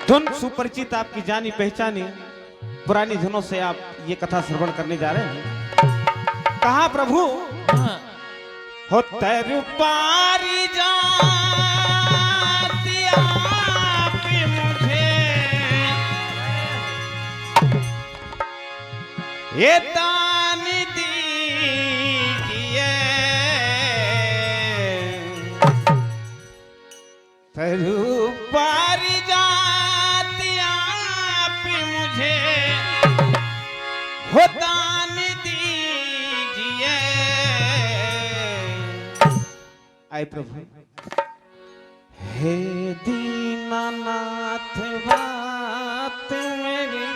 धुन सुपरिचित आपकी जानी पहचानी पुरानी धुनों से आप ये कथा श्रवण करने जा रहे हैं। कहा प्रभु हो तेरु पारी जाती आप मुझे ये दान दीजिए तेरु पारी हो दान दीजिए। आए प्रभु हे दीनानाथ बात मेरी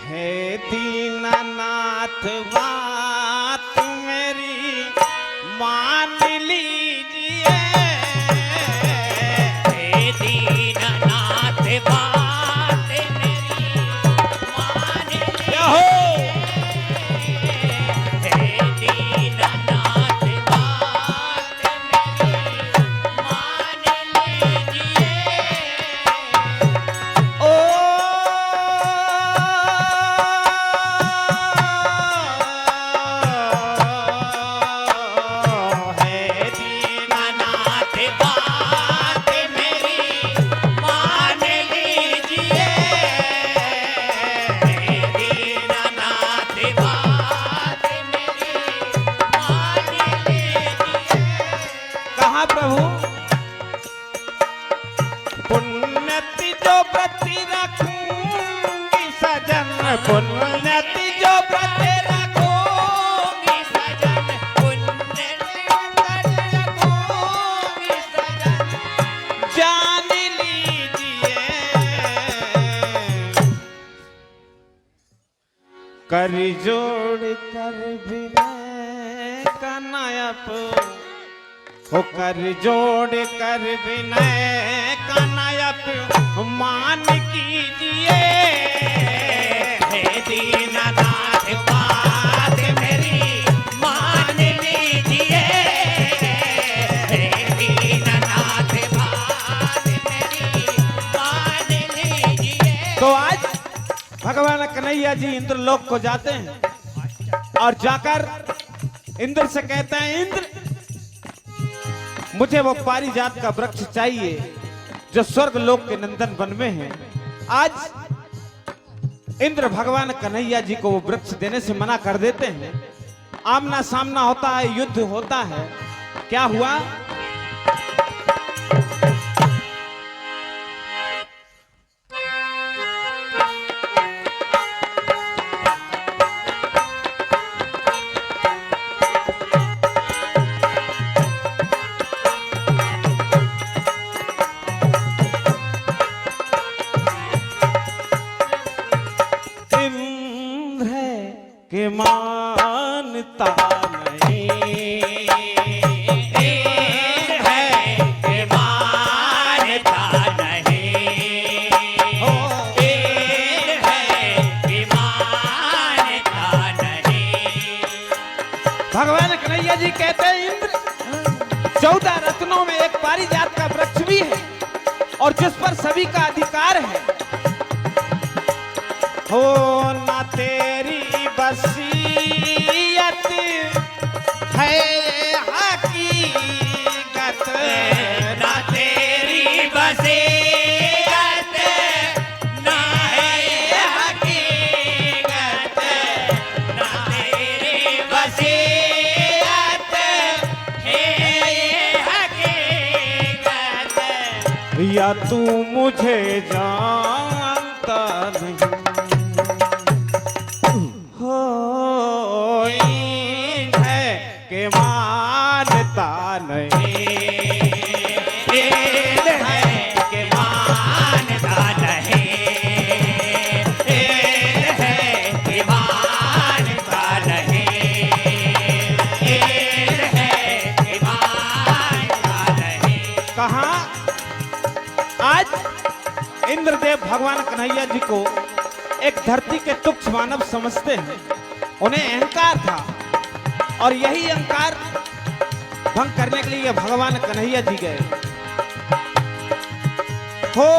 हे दीनानाथ बात मेरी मान लीजिए। हे दीनानाथ बात पुण्यति जो प्रति रखूंगी सजन पुण्यति जो प्रति रखूंगी सजन पुण्यति रखूंगी सजन जान लीजिए। कर जोड़ कर विनय कनायप हो कर जोड़ कर विनय कनायप मान कीजिए। हे दीनानाथ बात मेरी मान लीजिए। हे दीनानाथ बात मेरी मान लीजिए। तो आज भगवान कन्हैया जी इंद्रलोक को जाते हैं और जाकर इंद्र से कहते हैं इंद्र मुझे वो पारिजात का वृक्ष चाहिए जो स्वर्ग लोक के नंदन वन में है। आज इंद्र भगवान कन्हैया जी को वो वृक्ष देने से मना कर देते हैं। आमना सामना होता है, युद्ध होता है। क्या हुआ? के मानता नहीं है के मानता नहीं हो है के मानता नहीं। भगवान कन्हैया जी कहते हैं इंद्र 14 रत्नों में एक पारिजात का वृक्ष भी है और जिस पर सभी का अधिकार है। हो ना तेरी बसीयत है हकीकत ना तेरी बसीयत ना है हकीकत ना तेरी बसीयत है हकीकत। या तू मुझे जानता नहीं है के मानता नहीं है के मानता नहीं है के मानता नहीं है के मानता नहीं। कहाँ आज इंद्रदेव भगवान कन्हैया जी को एक धरती के तुच्छ मानव समझते हैं उन्हें अहंकार था और यही अहंकार भंग करने के लिए भगवान कन्हैया जी गए। हो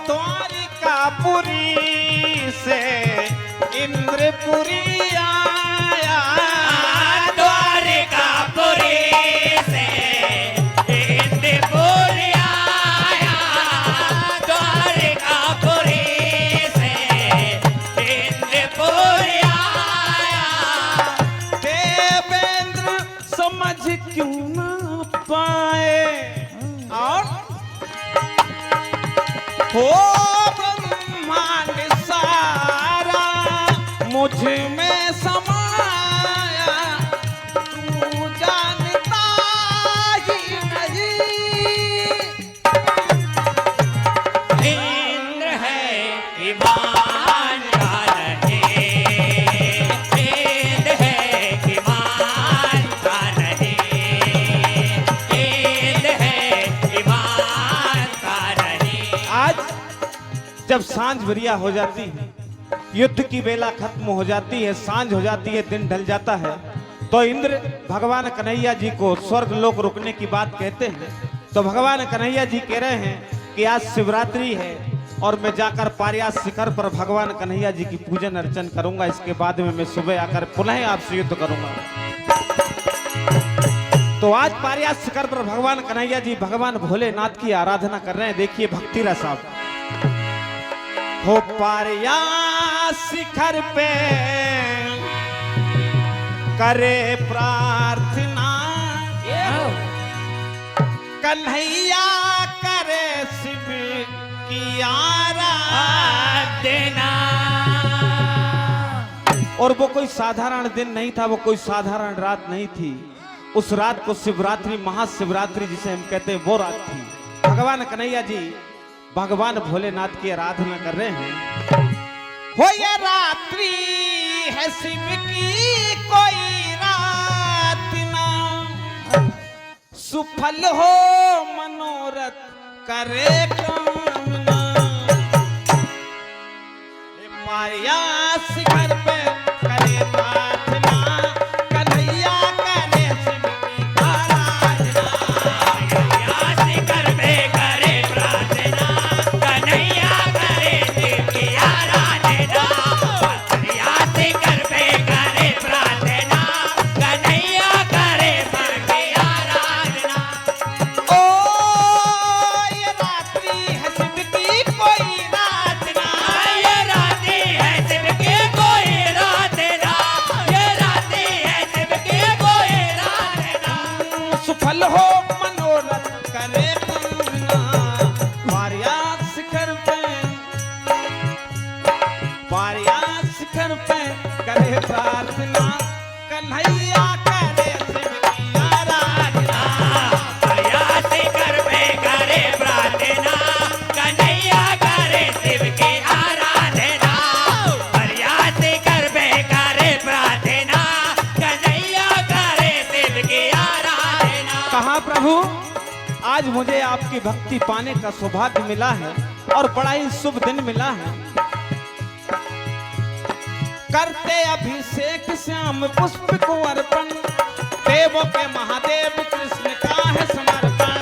द्वारिकापुरी से इंद्रपुरी आया, द्वारिकापुरी से इंद्रपुरी आया, द्वारिकापुरी से इंद्रपुरी आया। देवेंद्र समझ क्यों ना पाए और हो ब्रह्मांड सारा मुझ में समाया, तू जानता ही नहीं। इंद्र है ईमान का नहीं, इंद्र है ईमान का नहीं, इंद्र है ईमान का नहीं। आज जब सांझ बरिया हो जाती है, युद्ध की बेला खत्म हो जाती है, सांझ हो जाती है, दिन ढल जाता है, तो इंद्र भगवान कन्हैया जी को स्वर्ग लोक रुकने की बात कहते हैं। तो भगवान कन्हैया जी कह रहे हैं कि आज शिवरात्रि है और मैं जाकर पारियास शिखर पर भगवान कन्हैया जी की पूजन अर्चन करूंगा। इसके बाद में मैं सुबह आकर पुनः आपसे युद्ध करूंगा। तो आज पारियास शिखर पर भगवान कन्हैया जी भगवान भोलेनाथ की आराधना कर रहे हैं। देखिए भक्ति रस आप। हो पारियास शिखर पे करे प्रार्थना, कन्हैया करे शिव की आराधना। और वो कोई साधारण दिन नहीं था, वो कोई साधारण रात नहीं थी। उस रात को शिवरात्रि, महाशिवरात्रि जिसे हम कहते हैं, वो रात थी। भगवान कन्हैया जी भगवान भोलेनाथ की आराधना कर रहे हैं। हो ये रात्रि है शिव की कोई रात ना, सुफल हो मनोरथ करे कामना। पारियास शिखर पे करे प्रार्थना, कन्हैया करे शिव की आराधना। पारियास शिखर पे करे प्रार्थना, कन्हैया करे शिव की आराधना। पारियास शिखर पे करे प्रार्थना, कन्हैया करे शिव की आराधना। ओ ये रात्रि है शिव की कोई रात ना, ये रात्रि है शिव की कोई रात ना, ये रात्रि है शिव की कोई रात ना। सुफल हो मनोरथ करे कामना। पारियास शिखर पे, पारियास शिखर पे करे प्रार्थना, कन्हैया करे शिव की आराधना। पारियास शिखर पे करे प्रार्थना, कन्हैया करे शिव की आराधना। पारियास शिखर पे करे प्रार्थना, कन्हैया करे शिव की आराधना। कहा प्रभु आज मुझे आपकी भक्ति पाने का सौभाग्य मिला है और बड़ा ही शुभ दिन मिला है। करते अभिषेक श्याम पुष्प को अर्पण, देवों के महादेव कृष्ण का है समर्पण।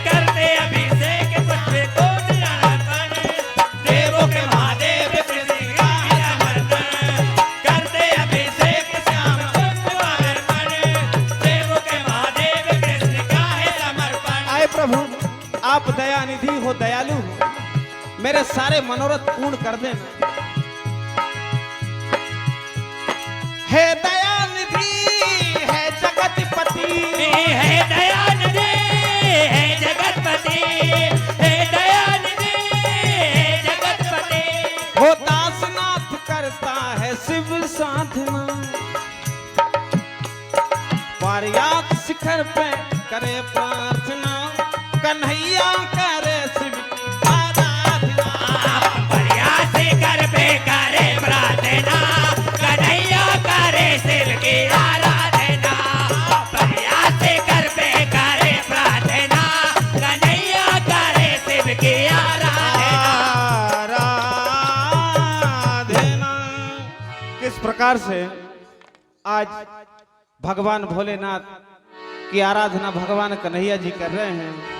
करते अभिषेक पुष्प को अर्पण, देवों के महादेव कृष्ण का है समर्पण। करते अभिषेक श्याम पुष्प को अर्पण, देवों के महादेव कृष्ण का है समर्पण। आए प्रभु आप दयानिधि हो, दयालु हो, मेरे सारे मनोरथ पूर्ण कर देना। हे दयानिधि है जगतपति, हे दयानिधि है जगतपति, हे दयानिधि है जगतपति। हो दासनाथ करता है शिव साधना। पारियास शिखर पे करे प्रार्थना, कन्हैया करे शिव की आराधना। पारियास शिखर पे करे प्रार्थना, कन्हैया करे शिव की आराधना। पारियास शिखर पे करे प्रार्थना, कन्हैया करे शिव की आराधना। आराधना। किस प्रकार से आज भगवान भोलेनाथ की आराधना भगवान कन्हैया जी कर रहे हैं।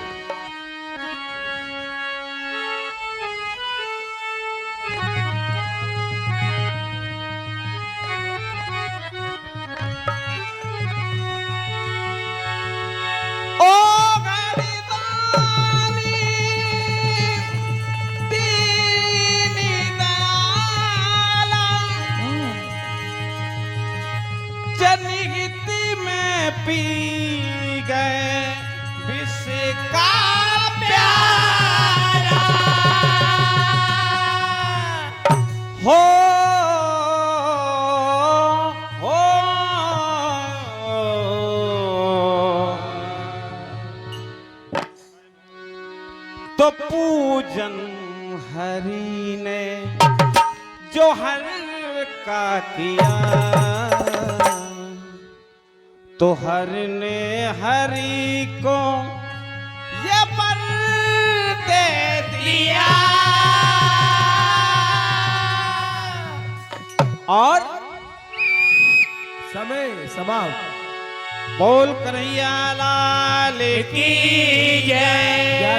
जनहित में पी गए विष का प्याला हो तो पूजन हरि ने जो हर का किया, तो हर ने हरि को ये वर दे दिया। और समय समाप्त। बोल कन्हैया लाल की जय।